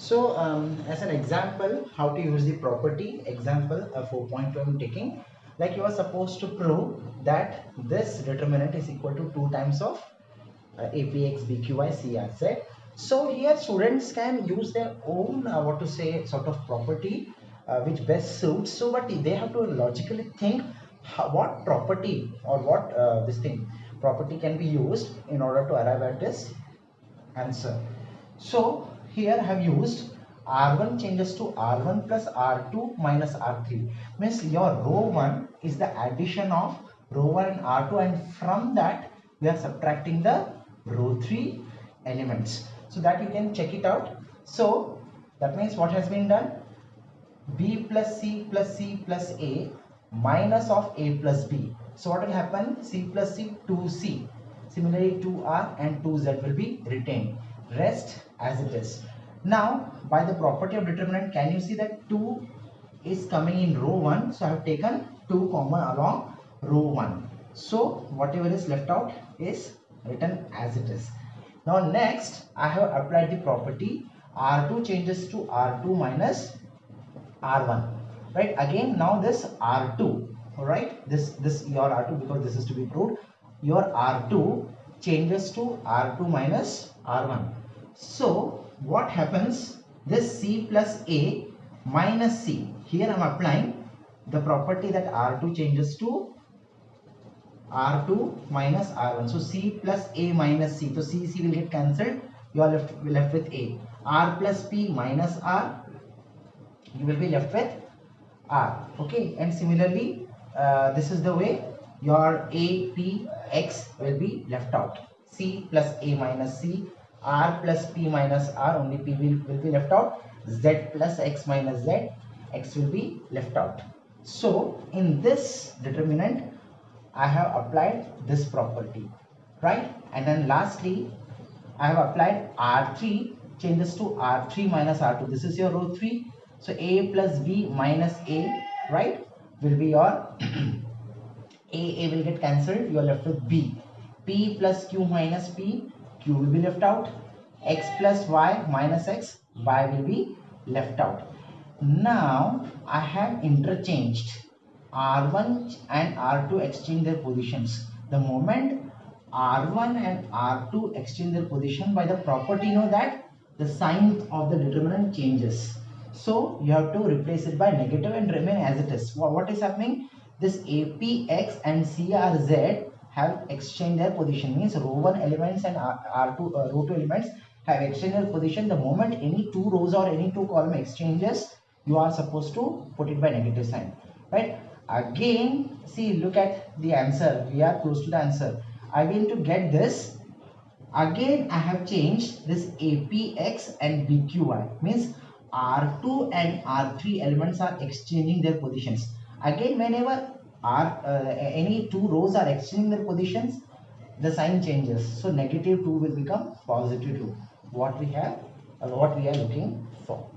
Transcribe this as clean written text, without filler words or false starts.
So as an example, how to use the property example 4.2 I'm taking. Like you are supposed to prove that this determinant is equal to 2 times of APX, BQY, CRZ. So here students can use their own what to say sort of property which best suits. So but they have to logically think what property or what this thing property can be used in order to arrive at this answer. So here I have used R1 changes to R1 plus R2 minus R3. Means your row 1 is the addition of row 1 and R2, and from that we are subtracting the row 3 elements. So that you can check it out. So that means what has been done? B plus C plus C plus A minus of A plus B. So what will happen? C plus C, 2C. Similarly 2R and 2Z will be retained. Rest as it is. Now by the property of determinant, can you see that 2 is coming in row 1. So I have taken 2 common along row 1. So whatever is left out is written as it is. Now next I have applied the property R2 changes to R2 minus R1, right? Again now this R2, all right, this your R2, because this is to be proved, your R2 changes to R2 minus R1. So what happens? This C plus A minus C, here I am applying the property that R2 changes to R2 minus R1. So C plus A minus C, so C will get cancelled, you are left with A. R plus P minus R, you will be left with R. Okay, and similarly this is the way your A, P, X will be left out. C plus A minus C, R plus P minus R, only P will be left out. Z plus X minus Z, X will be left out. So in this determinant I have applied this property, right? And then lastly I have applied R3 changes to R3 minus R2. This is your row 3. So A plus B minus A, right, will be your A will get cancelled, you are left with B. P plus Q minus P, Q will be left out. X plus Y minus X, Y will be left out. Now I have interchanged R1 and R2, exchange their positions. The moment R1 and R2 exchange their position, by the property, you know that the sign of the determinant changes. So you have to replace it by negative and remain as it is. What is happening? This APX and CRZ have exchanged their position. Means row 1 elements and R2 row 2 elements have exchanged their position. The moment any two rows or any two column exchanges, you are supposed to put it by negative sign, right? Again, see, look at the answer. We are close to the answer. Again, to get this, again I have changed this APX and BQY. Means R2 and R3 elements are exchanging their positions. Again, whenever any two rows are exchanging their positions, the sign changes. So negative 2 will become positive 2. What we are looking for.